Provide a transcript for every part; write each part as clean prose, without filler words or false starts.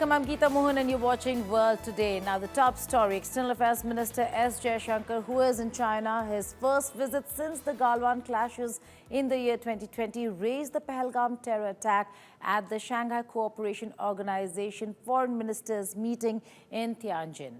Welcome, I'm Geeta Mohan and you're watching World Today. Now the top story, External Affairs Minister S Jaishankar, who is in China, his first visit since the Galwan clashes in the year 2020, raised the Pahalgam terror attack at the Shanghai Cooperation Organization foreign ministers meeting in Tianjin.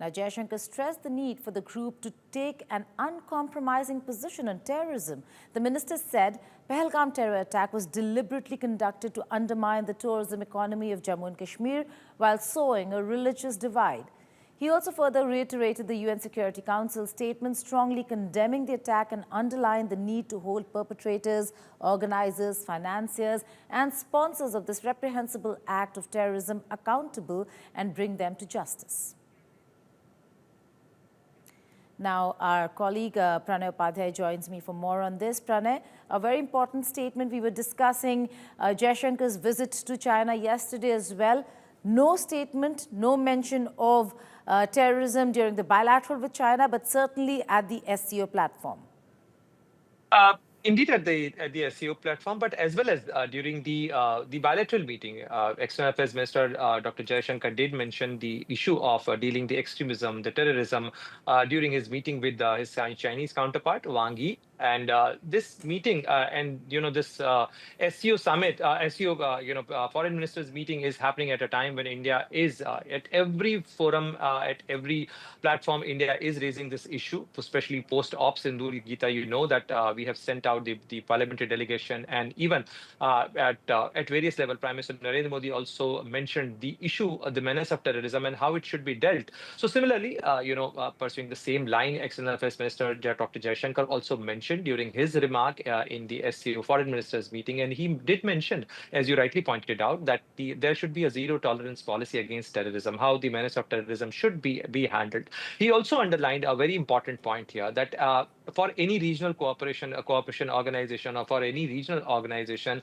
Now, Jaishankar stressed the need for the group to take an uncompromising position on terrorism. The minister said Pahalgam terror attack was deliberately conducted to undermine the tourism economy of Jammu and Kashmir while sowing a religious divide. He also further reiterated the UN Security Council statement strongly condemning the attack and underlined the need to hold perpetrators, organizers, financiers and sponsors of this reprehensible act of terrorism accountable and bring them to justice. Now, our colleague Pranay Upadhyay joins me for more on this. Pranay, a very important statement. We were discussing Jaishankar's visit to China yesterday as well. No statement, no mention of terrorism during the bilateral with China, but certainly at the SCO platform. Indeed, at the SCO platform, but as well as during the bilateral meeting, External Affairs Minister Dr. Jaishankar did mention the issue of dealing the extremism, the terrorism during his meeting with his Chinese counterpart Wang Yi. And this meeting and this SCO summit, SCO foreign ministers meeting is happening at a time when India is at every forum, at every platform. India is raising this issue, especially post-ops in Geeta. You know that we have sent out the parliamentary delegation, and even at various levels, Prime Minister Narendra Modi also mentioned the issue, the menace of terrorism, and how it should be dealt. So similarly, pursuing the same line, External Affairs Minister Dr. Jaishankar also mentioned during his remark in the SCO foreign ministers meeting, and he did mention, as you rightly pointed out, that there should be a zero tolerance policy against terrorism, how the menace of terrorism should be handled. He also underlined a very important point here, that for any regional cooperation organization, or for any regional organization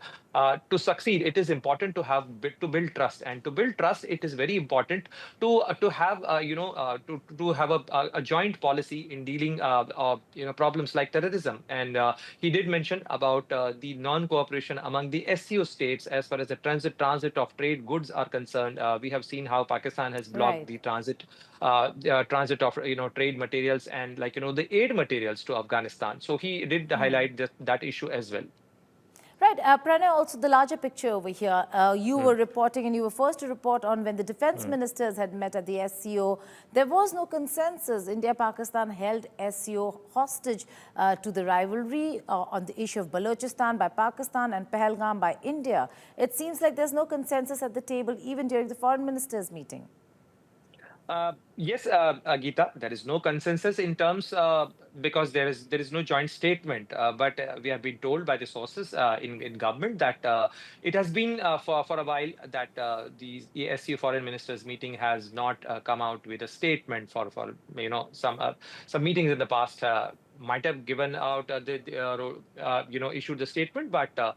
to succeed, it is important to build trust, and to build trust, it is very important to have to have a joint policy in dealing problems like terrorism. And he did mention about the non-cooperation among the SCO states as far as the transit of trade goods are concerned. We have seen how Pakistan has blocked the transit of trade materials and the aid materials to Afghanistan. So he did highlight that issue as well. Right. Pranay, also the larger picture over here. You were reporting, and you were first to report on when the defense ministers had met at the SCO. There was no consensus. India-Pakistan held SCO hostage to the rivalry on the issue of Balochistan by Pakistan and Pahalgam by India. It seems like there's no consensus at the table even during the foreign ministers meeting. Yes, Geeta, there is no consensus in terms because there is no joint statement. But we have been told by the sources in government that it has been for a while that the SCO foreign ministers meeting has not come out with a statement for some meetings in the past. Might have given out issued the statement, but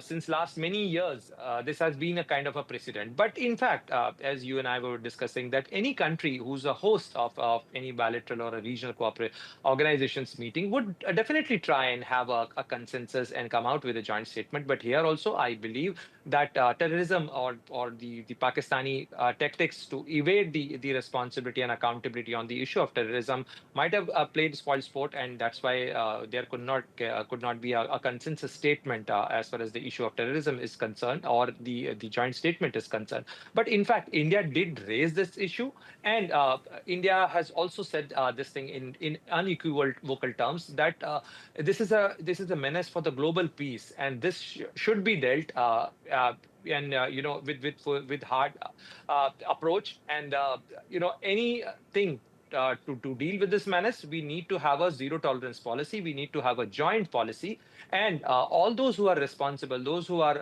since last many years this has been a kind of a precedent. But in fact, as you and I were discussing, that any country who's a host of any bilateral or a regional cooperation organizations meeting would definitely try and have a consensus and come out with a joint statement. But here also I believe that terrorism or the Pakistani tactics to evade the responsibility and accountability on the issue of terrorism might have played spoil sport, and that's why there could not be a consensus statement as far as the issue of terrorism is concerned, or the joint statement is concerned. But in fact, India did raise this issue, and India has also said this thing in unequivocal terms, that this is a menace for the global peace, and this should be dealt with hard approach, and anything to deal with this menace, we need to have a zero tolerance policy. We need to have a joint policy, and all those who are responsible, those who are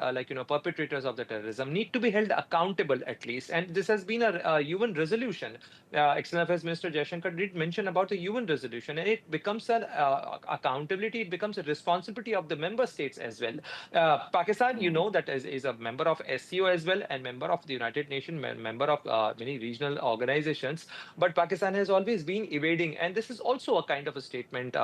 perpetrators of the terrorism, need to be held accountable at least. And this has been a UN resolution. External Affairs Minister Jaishankar did mention about the UN resolution, and it becomes an accountability. It becomes a responsibility of the member states as well. Pakistan, that is a member of SCO as well, and member of the United Nations, member of many regional organizations. But Pakistan has always been evading. And this is also a kind of a statement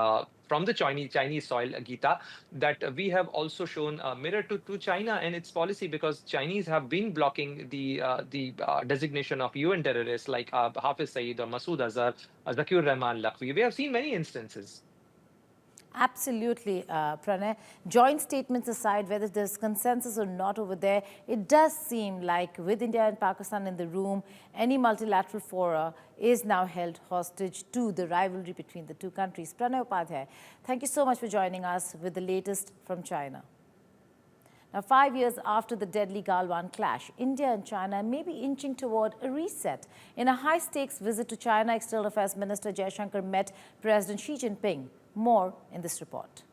from the Chinese soil, Geeta, that we have also shown a mirror to China and its policy, because Chinese have been blocking the designation of UN terrorists like Hafiz Saeed or Masood Azhar, Zakir Rahman Lakhvi. We have seen many instances. Absolutely, Pranay. Joint statements aside, whether there's consensus or not over there, it does seem like with India and Pakistan in the room, any multilateral fora is now held hostage to the rivalry between the two countries. Pranay Upadhyay, thank you so much for joining us with the latest from China. Now, 5 years after the deadly Galwan clash, India and China may be inching toward a reset. In a high-stakes visit to China, External Affairs Minister Jaishankar met President Xi Jinping. More in this report.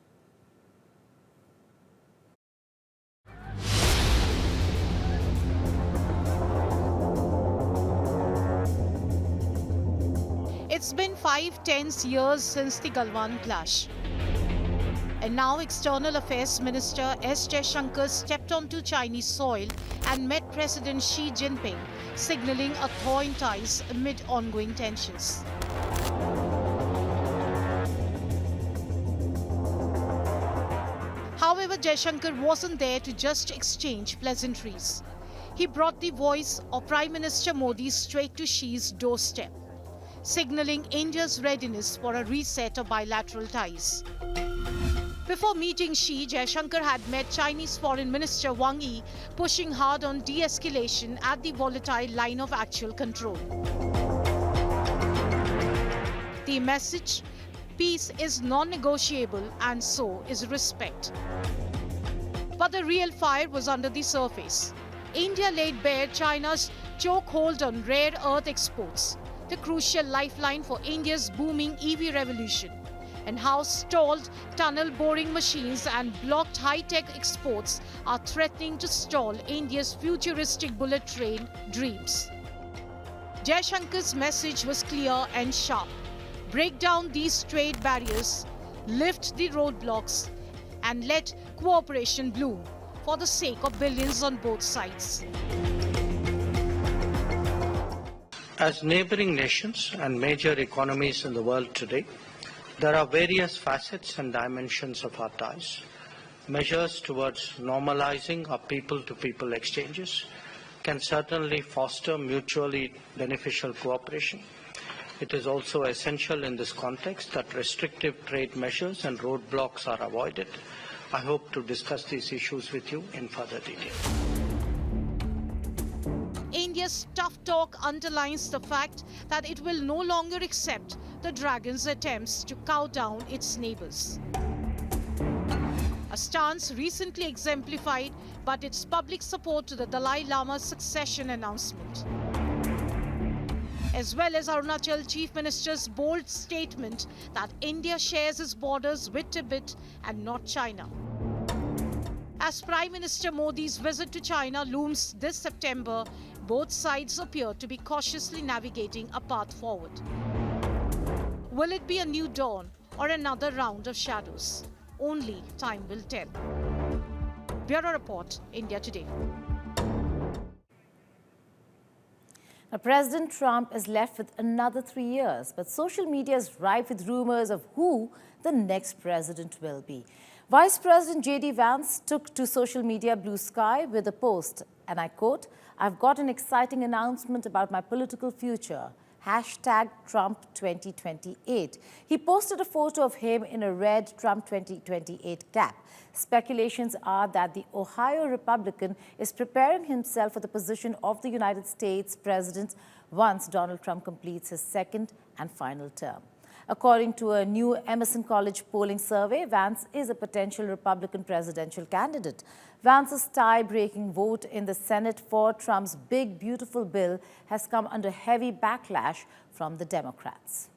It's been 5 tense years since the Galwan clash. And now External Affairs Minister S Jaishankar stepped onto Chinese soil and met President Xi Jinping, signaling a thaw in ties amid ongoing tensions. However, Jaishankar wasn't there to just exchange pleasantries. He brought the voice of Prime Minister Modi straight to Xi's doorstep, signaling India's readiness for a reset of bilateral ties. Before meeting Xi, Jaishankar had met Chinese Foreign Minister Wang Yi, pushing hard on de-escalation at the volatile line of actual control. The message: peace is non-negotiable and so is respect. But the real fire was under the surface. India laid bare China's chokehold on rare earth exports, the crucial lifeline for India's booming EV revolution, and how stalled tunnel boring machines and blocked high-tech exports are threatening to stall India's futuristic bullet train dreams. Jaishankar's message was clear and sharp. Break down these trade barriers, lift the roadblocks, and let cooperation bloom for the sake of billions on both sides. As neighboring nations and major economies in the world today, there are various facets and dimensions of our ties. Measures towards normalizing our people-to-people exchanges can certainly foster mutually beneficial cooperation. It is also essential in this context that restrictive trade measures and roadblocks are avoided. I hope to discuss these issues with you in further detail. India's tough talk underlines the fact that it will no longer accept the dragon's attempts to cow down its neighbors. A stance recently exemplified by its public support to the Dalai Lama's succession announcement, as well as Arunachal Chief Minister's bold statement that India shares its borders with Tibet and not China. As Prime Minister Modi's visit to China looms this September, both sides appear to be cautiously navigating a path forward. Will it be a new dawn or another round of shadows? Only time will tell. Bureau Report, India Today. Now, President Trump is left with another 3 years, but social media is rife with rumors of who the next president will be. Vice President JD Vance took to social media Blue Sky with a post, and I quote, "I've got an exciting announcement about my political future. Hashtag Trump 2028. He posted a photo of him in a red Trump 2028 cap. Speculations are that the Ohio Republican is preparing himself for the position of the United States president once Donald Trump completes his second and final term. According to a new Emerson College polling survey, Vance is a potential Republican presidential candidate. Vance's tie-breaking vote in the Senate for Trump's big, beautiful bill has come under heavy backlash from the Democrats.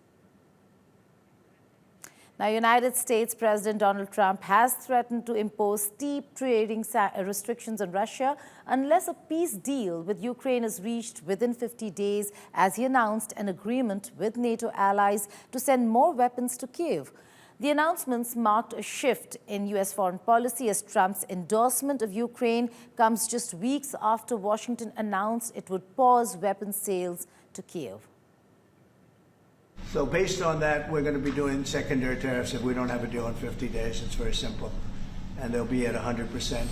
Now, United States President Donald Trump has threatened to impose steep trading restrictions on Russia unless a peace deal with Ukraine is reached within 50 days, as he announced an agreement with NATO allies to send more weapons to Kyiv. The announcements marked a shift in U.S. foreign policy as Trump's endorsement of Ukraine comes just weeks after Washington announced it would pause weapons sales to Kyiv. So based on that, we're going to be doing secondary tariffs if we don't have a deal in 50 days. It's very simple. And they'll be at 100%.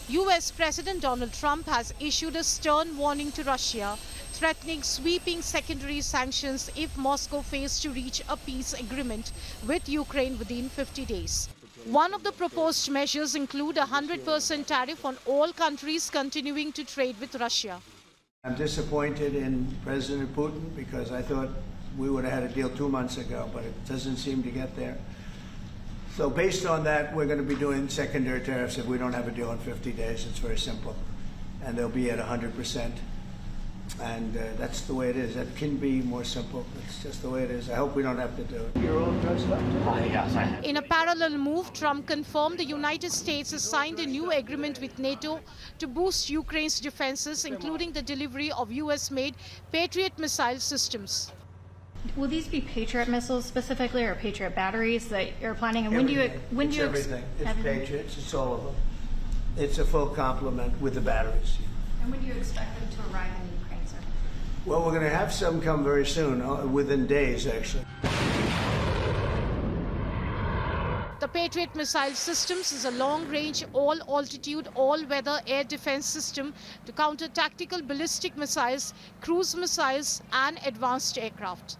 US President Donald Trump has issued a stern warning to Russia, threatening sweeping secondary sanctions if Moscow fails to reach a peace agreement with Ukraine within 50 days. One of the proposed measures include a 100% tariff on all countries continuing to trade with Russia. I'm disappointed in President Putin because I thought we would have had a deal 2 months ago, but it doesn't seem to get there. So based on that, we're going to be doing secondary tariffs if we don't have a deal in 50 days. It's very simple. And they'll be at 100%. And that's the way it is. It can be more simple. It's just the way it is. I hope we don't have to do it. You're all dressed up? Yes, I have. In a parallel move, Trump confirmed the United States has signed a new agreement with NATO to boost Ukraine's defenses, including the delivery of US-made Patriot missile systems. Will these be Patriot missiles specifically, or Patriot batteries that you're planning? And Everything. when do you everything. It's everything? Patriots. It's all of them. It's a full complement with the batteries. And when do you expect them to arrive in Ukraine, sir? Well, we're going to have some come very soon, within days, actually. The Patriot missile systems is a long-range, all-altitude, all-weather air defense system to counter tactical ballistic missiles, cruise missiles, and advanced aircraft.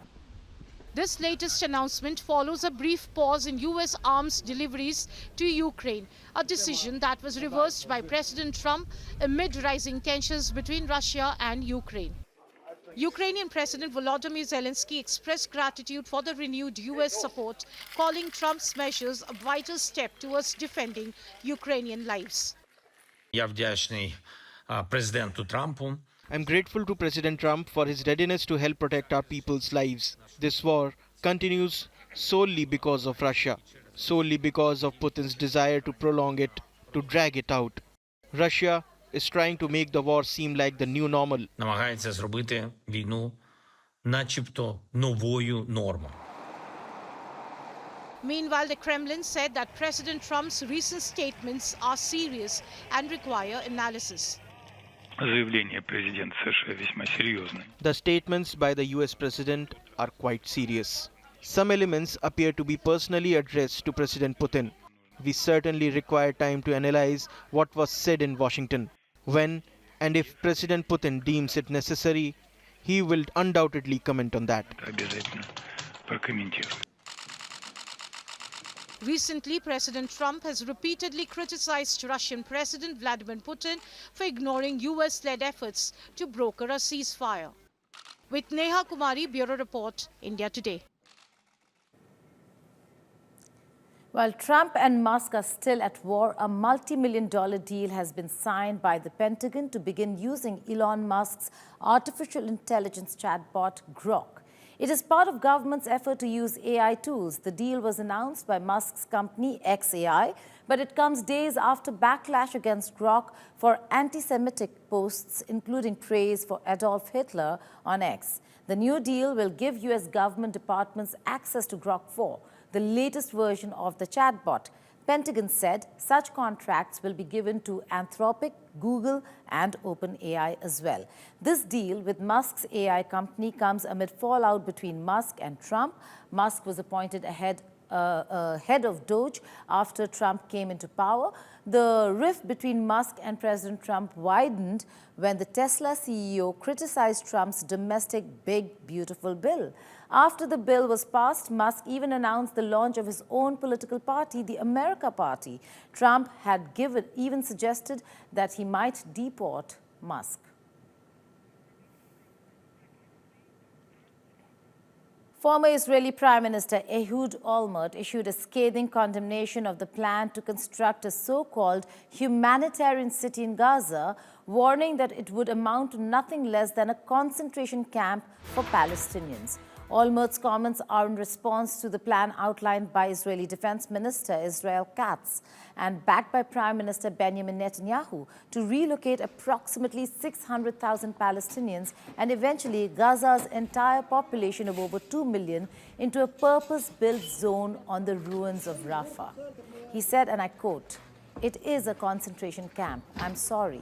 This latest announcement follows a brief pause in US arms deliveries to Ukraine, a decision that was reversed by President Trump amid rising tensions between Russia and Ukraine. Ukrainian President Volodymyr Zelensky expressed gratitude for the renewed US support, calling Trump's measures a vital step towards defending Ukrainian lives. Я вдячний президенту Трампу. I'm grateful to President Trump for his readiness to help protect our people's lives. This war continues solely because of Russia, solely because of Putin's desire to prolong it, to drag it out. Russia is trying to make the war seem like the new normal. Намагається зробити війну начебто новою нормою. Meanwhile, the Kremlin said that President Trump's recent statements are serious and require analysis. Заявление президента США весьма серьезное. The statements by the US President are quite serious. Some elements appear to be personally addressed to President Putin. We certainly require time to analyze what was said in Washington. When and if President Putin deems it necessary, he will undoubtedly comment on that. Обязательно прокомментирую. Recently, President Trump has repeatedly criticized Russian President Vladimir Putin for ignoring US-led efforts to broker a ceasefire. With Neha Kumari, Bureau Report, India Today. While Trump and Musk are still at war, a multi-million-dollar deal has been signed by the Pentagon to begin using Elon Musk's artificial intelligence chatbot, Grok. It is part of government's effort to use AI tools. The deal was announced by Musk's company, xAI, but it comes days after backlash against Grok for anti-Semitic posts, including praise for Adolf Hitler on X. The new deal will give U.S. government departments access to Grok 4, the latest version of the chatbot. Pentagon said such contracts will be given to Anthropic, Google, and OpenAI as well. This deal with Musk's AI company comes amid fallout between Musk and Trump. Musk was appointed head of Doge after Trump came into power. The rift between Musk and President Trump widened when the Tesla CEO criticized Trump's domestic Big Beautiful Bill. After the bill was passed, Musk even announced the launch of his own political party, the America Party. Trump had even suggested that he might deport Musk. Former Israeli Prime Minister Ehud Olmert issued a scathing condemnation of the plan to construct a so-called humanitarian city in Gaza, warning that it would amount to nothing less than a concentration camp for Palestinians. Olmert's comments are in response to the plan outlined by Israeli Defense Minister Israel Katz and backed by Prime Minister Benjamin Netanyahu to relocate approximately 600,000 Palestinians and eventually Gaza's entire population of over 2 million into a purpose-built zone on the ruins of Rafah. He said, and I quote, "It is a concentration camp. I'm sorry."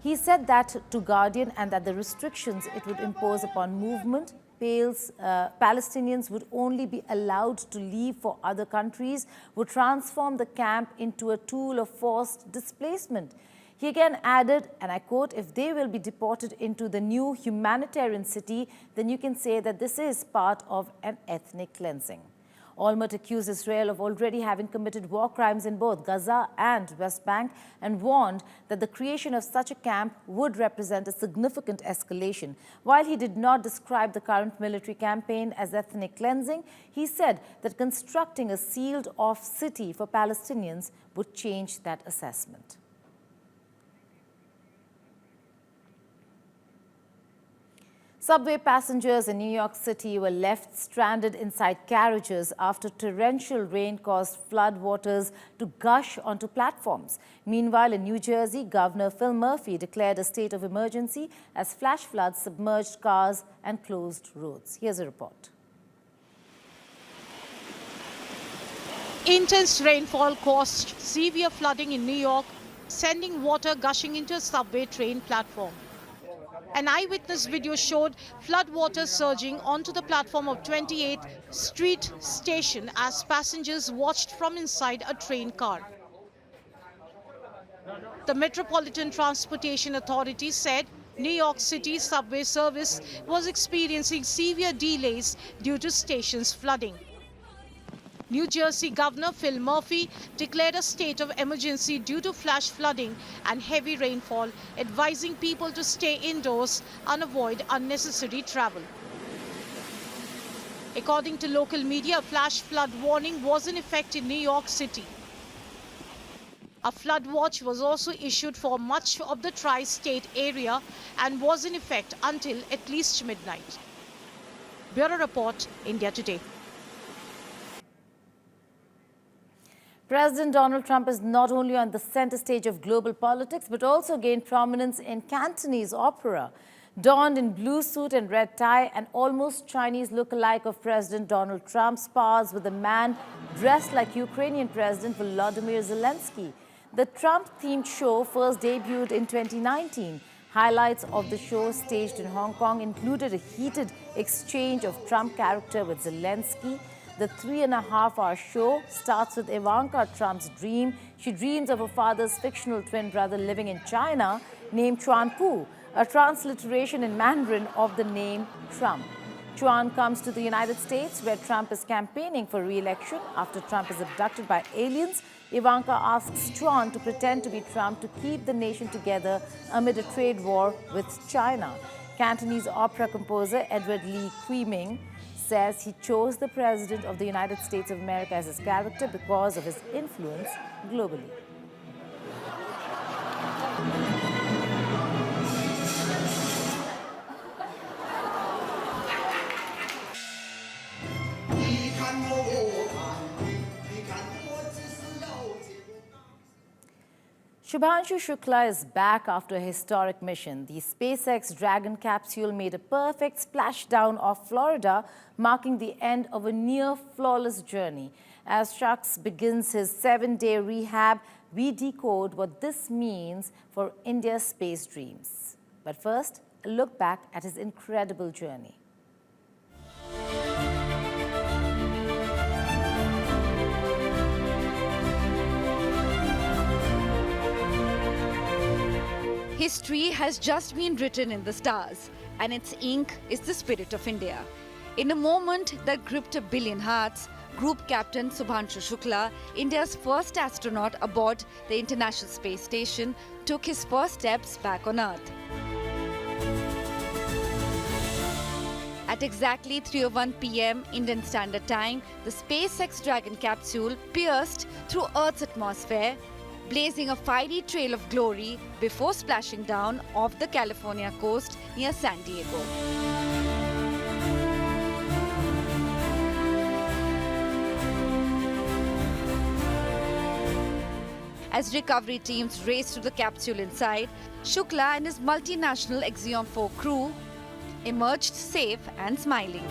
He said that to Guardian and that the restrictions it would impose upon movement, Palestinians would only be allowed to leave for other countries, would transform the camp into a tool of forced displacement. He again added, and I quote, "If they will be deported into the new humanitarian city, then you can say that this is part of an ethnic cleansing." Olmert accused Israel of already having committed war crimes in both Gaza and West Bank and warned that the creation of such a camp would represent a significant escalation. While he did not describe the current military campaign as ethnic cleansing, he said that constructing a sealed-off city for Palestinians would change that assessment. Subway passengers in New York City were left stranded inside carriages after torrential rain caused floodwaters to gush onto platforms. Meanwhile, in New Jersey, Governor Phil Murphy declared a state of emergency as flash floods submerged cars and closed roads. Here's a report. Intense rainfall caused severe flooding in New York, sending water gushing into a subway train platform. An eyewitness video showed floodwaters surging onto the platform of 28th Street Station as passengers watched from inside a train car. The Metropolitan Transportation Authority said New York City subway service was experiencing severe delays due to stations flooding. New Jersey Governor Phil Murphy declared a state of emergency due to flash flooding and heavy rainfall, advising people to stay indoors and avoid unnecessary travel. According to local media, a flash flood warning was in effect in New York City. A flood watch was also issued for much of the tri-state area and was in effect until at least midnight. Bureau Report, India Today. President Donald Trump is not only on the center stage of global politics, but also gained prominence in Cantonese opera. Donned in blue suit and red tie, an almost Chinese look-alike of President Donald Trump spars with a man dressed like Ukrainian President Volodymyr Zelensky. The Trump-themed show first debuted in 2019. Highlights of the show, staged in Hong Kong, included a heated exchange of Trump character with Zelensky. The 3.5-hour show starts with Ivanka Trump's dream. She dreams of her father's fictional twin brother living in China named Chuan Pu, a transliteration in Mandarin of the name Trump. Chuan comes to the United States, where Trump is campaigning for re-election. After Trump is abducted by aliens, Ivanka asks Chuan to pretend to be Trump to keep the nation together amid a trade war with China. Cantonese opera composer Edward Lee Kwee-ming says he chose the President of the United States of America as his character because of his influence globally. Shubhanshu Shukla is back after a historic mission. The SpaceX Dragon capsule made a perfect splashdown off Florida, marking the end of a near-flawless journey. As Shucks begins his 7-day rehab, we decode what this means for India's space dreams. But first, a look back at his incredible journey. History has just been written in the stars, and its ink is the spirit of India. In a moment that gripped 1 billion hearts, Group Captain Shubhanshu Shukla, India's first astronaut aboard the International Space Station, took his first steps back on Earth. At exactly 3:01 p.m. Indian Standard Time, the SpaceX Dragon capsule pierced through Earth's atmosphere, blazing a fiery trail of glory before splashing down off the California coast near San Diego. As recovery teams raced to the capsule inside, Shukla and his multinational Axiom 4 crew emerged safe and smiling.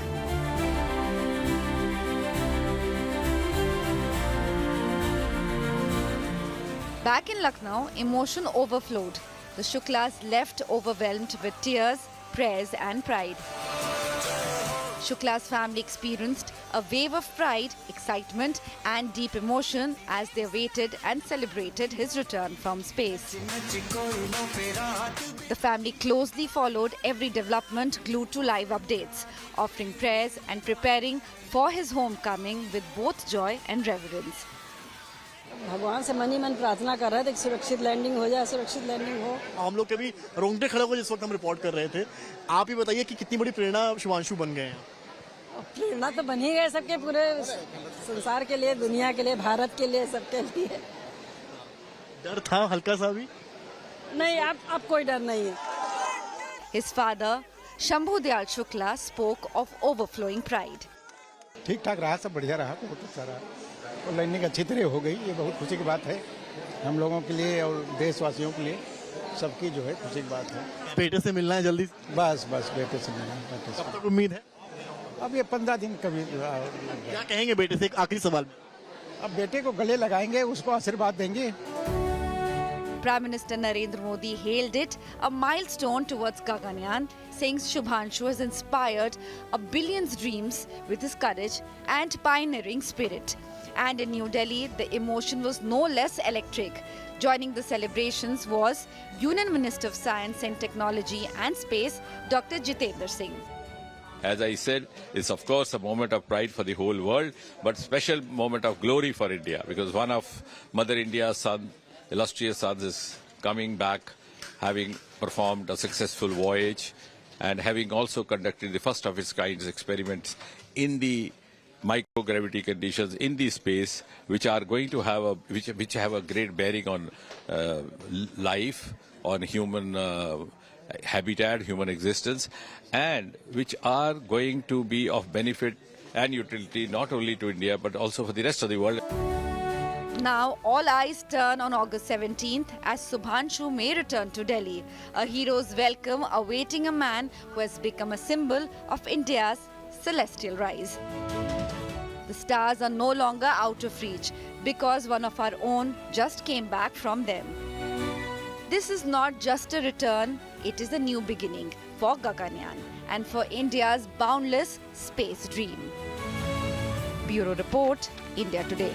Back in Lucknow, emotion overflowed. The Shuklas left overwhelmed with tears, prayers and pride. Shukla's family experienced a wave of pride, excitement and deep emotion as they waited and celebrated his return from space. The family closely followed every development, glued to live updates, offering prayers and preparing for his homecoming with both joy and reverence. भगवान से मन ही मन प्रार्थना कर रहे थे कि सुरक्षित लैंडिंग हो जाए, सुरक्षित लैंडिंग हो। हम लोग कभी रोंगटे खड़े हो जिस वक्त हम रिपोर्ट कर रहे थे। आप ही बताइए कि कितनी बड़ी प्रेरणा शुभांशु बन गए हैं। प्रेरणा तो बन ही गए सबके पूरे संसार के लिए, दुनिया के लिए, भारत के लिए, सबके लिए। डर था हल्का सा भी? नहीं, अब कोई डर नहीं है। His father, Shambhu Dayal Shukla, spoke of overflowing pride. ठीक ठाक रहा, सब बढ़िया रहा, बहुत अच्छा रहा और लैंडिंग अच्छी तरह हो गई। ये बहुत खुशी की बात है हम लोगों के लिए और देशवासियों के लिए, सबकी जो है खुशी की बात है। बेटे से मिलना है जल्दी? बस बेटे से मिलना है। बेटे से कब तक उम्मीद है? अब ये 15 दिन कभी। क्या कहेंगे बेटे से? एक आखिरी सवाल। अब बेटे को गले लगाएंगे, उसको आशीर्वाद देंगे। Prime Minister Narendra Modi hailed it a milestone towards Gaganyaan, saying Shubhanshu has inspired a billion's dreams with his courage and pioneering spirit. And in New Delhi, the emotion was no less electric. Joining the celebrations was Union Minister of Science and Technology and Space, Dr. Jitendra Singh. As I said, it's of course a moment of pride for the whole world, but special moment of glory for India, because one of Mother India's son, illustrious sons, is coming back, having performed a successful voyage and having also conducted the first of its kind experiments in the microgravity conditions in the space, which are going to have which have a great bearing on life, on human habitat, human existence, and which are going to be of benefit and utility not only to India but also for the rest of the world. Now, all eyes turn on August 17th as Shubhanshu may return to Delhi, a hero's welcome awaiting a man who has become a symbol of India's celestial rise. The stars are no longer out of reach because one of our own just came back from them. This is not just a return, it is a new beginning for Gaganyaan and for India's boundless space dream. Bureau Report, India Today.